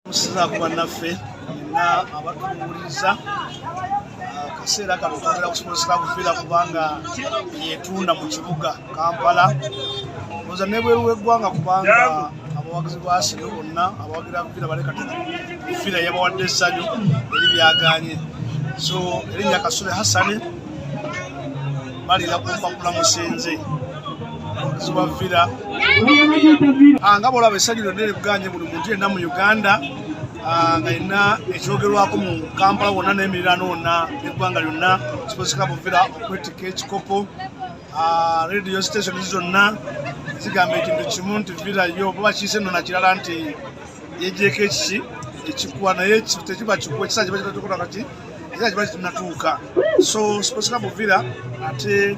Musiza kuba naffe na abatuwuliza kaseera kano twagala kusomesa kufiira kubanga yetunda mu kibuga Kampala oza nebweru w'eggwanga kubanga abawagizi ba Arsenal bonna abawagira kufiira baleka kufiira yabawadde essanyu eri byaganye so erinnya Kasule Hassan balira kumpapula musenze abawagizi ba Villa nga bolaba essanyu lyonna eribuganye buli muntu yenna mu Uganda nga ina ekyogerwako mu Kampala wonna n'emiriraano wonna n'eggwanga lyonna Sports Club Villa okwetika ekikopo radio station zonna zigamba ekintu kimu nti Villa yo baba kiise nno nakirala nti yejeeko ekiki ekikuwa naye tekiba kikuwa ekisaa kiba kitatuuka kati ekisaa kiba kitunatuuka so Sports Club Villa ate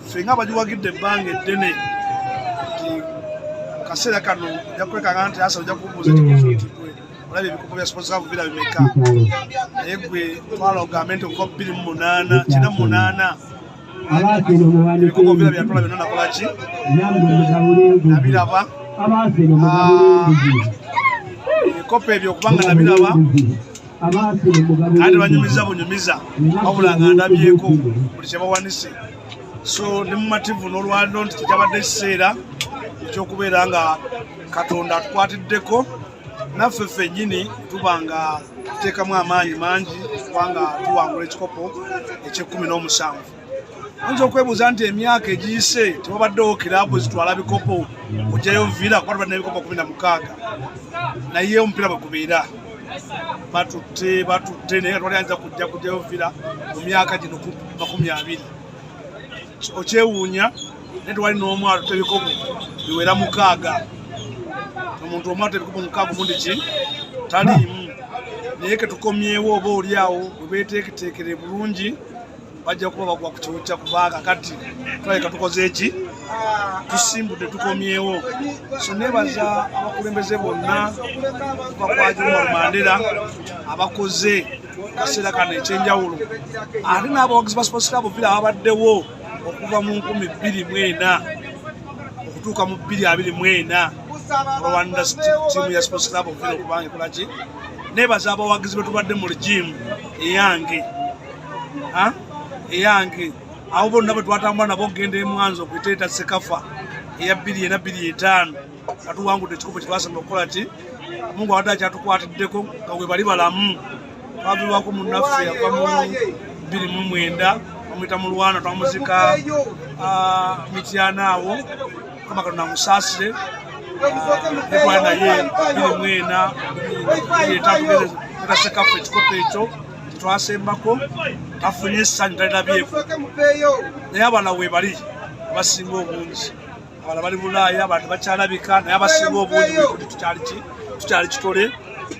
ffe nga bagiwagidde ebbanga eddene nti kaseera kano ojja kwekanga nti asa ojja kubuuza ekikuwa olabye ebikopo bya Sports Club Villa bimeka naye gwe twala ogambe nti okuva 28 98 ebikopo Villa byatwala byonna nakola ki nabiraba ebikopo ebyo okubanga nabiraba ate banyumiza bunyumiza wabula nga ndabyeko buli kyebawanise so ne mumativu n'olwaliro nti tekyabadde kiseera ekyokubeera nga Katonda atukwatiddeko naffe ffennyini tuba nga tuteekamu amaanyi mangi kubanga tuwangula ekikopo eky'17 oyinza okwebuuza nti emyaka egiyise tewabaddewo kiraabu zitwala bikopo kujjayo Villa kuba tubadde n'ebikopo 16 naye omupiira bwe gubeera batutte naye twalyanza kujjayo Villa mu myaka gino 20 okyewuunya naye tewali n'omu atutte ebikopo biwera 6 omuntu omu atutte ebikopo 6 gundi ki taliimu naye ketukomyewo oba oliawo bwe beeteeketeekere bulungi bajja kuba bagwa ku kiwucca kubanga kati tulabika tukoze eki tusimbudde tukomyewo so nebaza abakulembeze bonna kuva kwa Juma Mandela abakoze kaseera kano ekyenjawulo ate n'abawagizi ba Sports Club Villa ababaddewo okuva mu 2024 okutuuka mu 2024 abawanira ttiimu ya Sports Club Villa okubanga ekola ki nebaza abawagizi betubadde mu regimu eyange abo bonna bwe twatambula nabo okugenda emwanzi okuteeta Sekafa eya 2025 katuwangudde ekikopo kyetwasema okukola ki Mungu awadde akyatukwatiddeko nga bwe bali balamu twaviibwako munnaffe yava mu 2009 bamuyita mu Lwana twamuzika Mityana awo kama Katonda amusaasire netwali naye 2024 eta Sekafa ekikopo ekyo twasembako tafunye essanyu talinabyeko naye abala we bali abasinga obungi abala bali Bulaaya abala tebakyalabika naye abasinga obungi tukyali kitole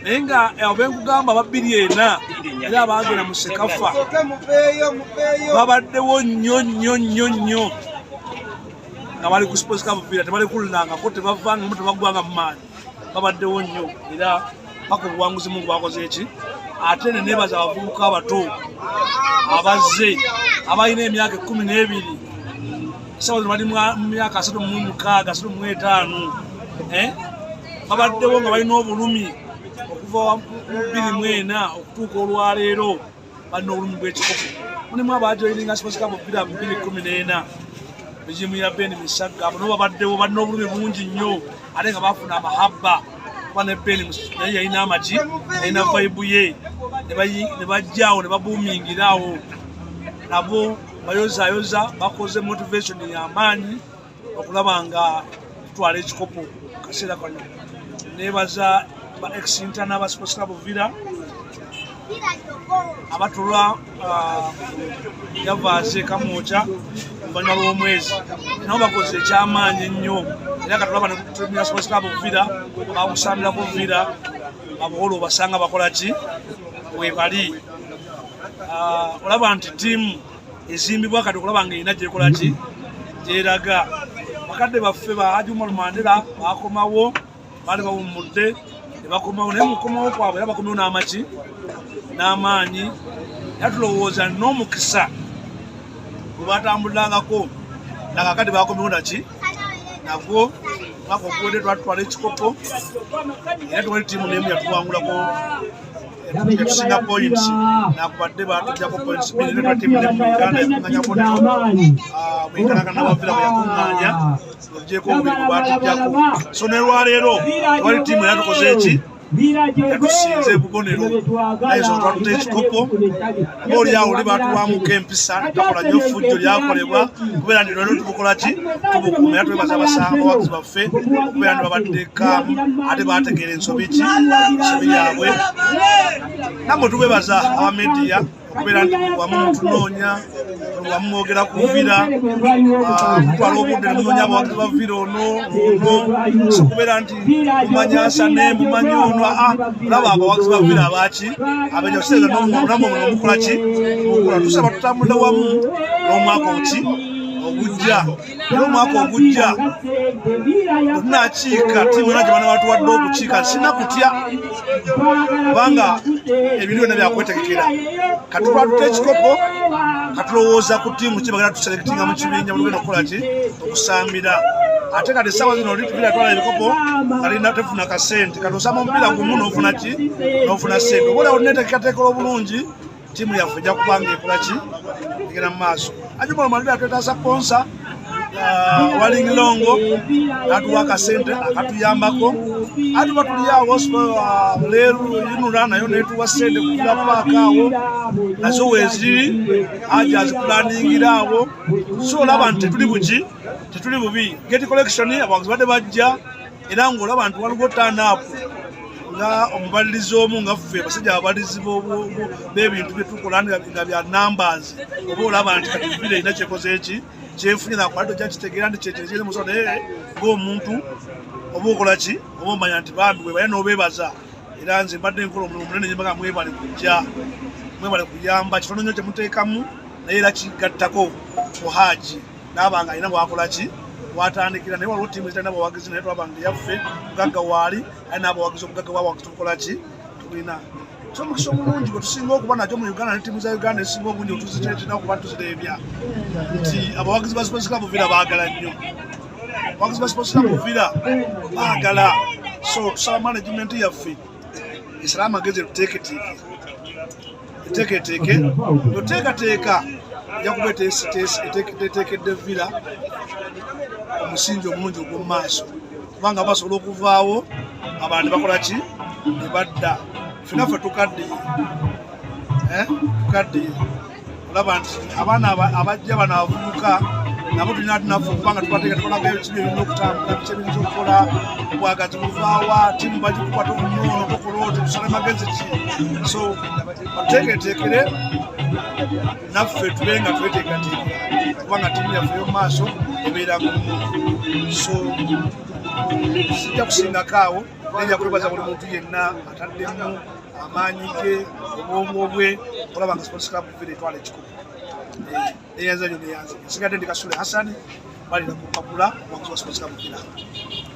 naye nga benkugamba aba 2 era abagenda mu Sekafa babaddewo nnyo nga bali ku Sports Club Villa tebali kululangako tebavanga tebagwanga mu maanyi babaddewo nnyo era paka obuwanguzi Mungu bakoze eki ate ne nebaza abavubuka abato abazze abalina emyaka 12 sawa bali mu myaka 36 babaddewo nga balina obulumi okuva mu 2024 okutuuka olwaleero balina obulumi bw'ekikopo mulimu abajoyininga Sports Club Villa mu 2014 regimu ya Ben Misaga abo nabo babaddewo balina obulumi bungi nnyo ate nga bafuna amahaba ne Ben naye yalina amagi yalina vibe ye ne bajjaawo ne babuumingirawo nabo bayozayoza bakoze motivation y'amaanyi okulaba nga tutwala ekikopo kaseera kano nebaza ba ex-intern aba Sports Club Villa abatulwa yavaaze kamwoca oluvannyuma lw'omwezi nabo bakoze ekyamaanyi ennyo era katulaba ne Sports Club Villa bakusamirako Villa abawola obasanga bakola ki webali olaba nti ttiimu ezimbibwa kati okulaba nga erina gyekola ki gyeraga bakadde baffe ba Juma Mandela bakomawo baali bawummudde ne bakomawo naye mukomawo kwabwe era bakomewo n'amaki n'amaanyi era tulowooza n'omukisa gwe batambulirangako nakakadde bakomewo naki nagwo mwaka oguwedde twatwala ekikopo era twali ttiimu n'emu yatuwangulako yatusinga points nakubadde batujjako points bbiri ne twattiimu n'emu Uganda yakunganya Bonnero bwenkanakana Bavira bwe yakunganya ogyeko obubiri bwe batujjako so ne lwaleero twali ttiimu era tukoze eki yatusinze Bubonero naye so twatuta ekikopo ng'olyawo oli batuwamuko empisa netakola nnyo fujjo lyakolebwa kubeera ndi lwero tubukola ki tubukuuma era twebaza abawagizi baffe okubeera ndi babadde kaamu ate bategeera ensobi ki ensobi yaabwe namwe tubebaza abamediya okubeera nti wamu mutunoonya wamu mwogera ku Vira mutwala obudde ne munoonya abawagizi ba Vira ono so kubeera nti mumanyasane mumanyi ono olaba abawagizi ba Vira abaki abenya kuseeza namwe mukola ki mukola tusaba tutambulira wamu n'omwaka oki ogujja era omwaka ogujja tunakiika ttiimu yonna gye bana batuwadde okukiika sinakutya kubanga ebintu byonna byakwetegekera katutwatuta ekikopo katulowooza ku ttiimu ki bagenda tuselekitinga mu kibinja mulugenda okukola ki okusambira ate kati essaawa zino oli tubira twala ebikopo kalina tefuna kasente kati osamba omupiira gumu n'ofuna ki n'ofuna sente oba olyawo neteekateekera obulungi ttiimu yaffe ejja kubanga ekola ki egenda mu maaso ajumala malira twetaasa sponsa Walingilongo atuwa akasente akatuyambako ati batulyawo leero yinula nayo netuwa sente kufuna paaka awo nazo weeziri aja azipulaningira awo so olaba nti tetuli buki tetuli bubi geti collection abawagizi badde bajja era ng'olaba nti waliwo turn-up nga omubalirizi omu nga ffe basajja ababalirizi b'ebintu byetukola nga bya numbers oba olaba nti kati Vira erina kyekoze eki kyefunye nakwali tojja kitegeera nti kyekirekire muso naye ng'omuntu oba okola ki oba omanya nti bambi webaye n'obeebaza era nze mbadde nkola omulimu munene nyembaga mwebale kujja mwebale kuyamba kitono nnyo kyemuteekamu naye era kigattako ku Haji n'abanga alina bwakola ki watandikira naye waliwo ttiimu ezitalina abawagizi naye twabanga yaffe mugagga waali ali n'abawagizi omugagga bwabawagizi tukola ki tulina so omukisa omulungi gwe tusinga okuba nakyo mu Uganda ne ttiimu za Uganda esinga obungi otuzitena okuba tuzireebya nti abawagizi ba Sports Club Vira baagala nnyo abawagizi ba Sports Club Vira baagala so tusaba management yaffe esala amagezi eteeketeeke toteekateeka ejja kuba eteekedde Vira omusingi omulungi ogw'omu maaso kubanga basobola okuvaawo abantu ne bakola ki ne badda ffenaffe tukaddiye olaba nti abaana abajja bano abavubuka nabo tulina tunaffe okubanga tubateeka tubalaga ekibi ebirina okutambula biki ebiyinza okukola obwagazi buvaawa ttiimu bagikukwata omunoono tokola oti tusale magezi ki so bateeketeekere naffe tube nga tweteekateekera kubanga ttiimu yaffe ey'omu maaso ebeera gumu so sijja kusingako awo nayinza kwebaza buli muntu yenna ataddemu amaanyi ge obwongo bwe olaba nga Sports Club Vira etwala ekikopo eyanza nyo neyanza nsigadde ndi Kasule Hassan balira ku mpapula omuwagizi wa Sports Club Vira.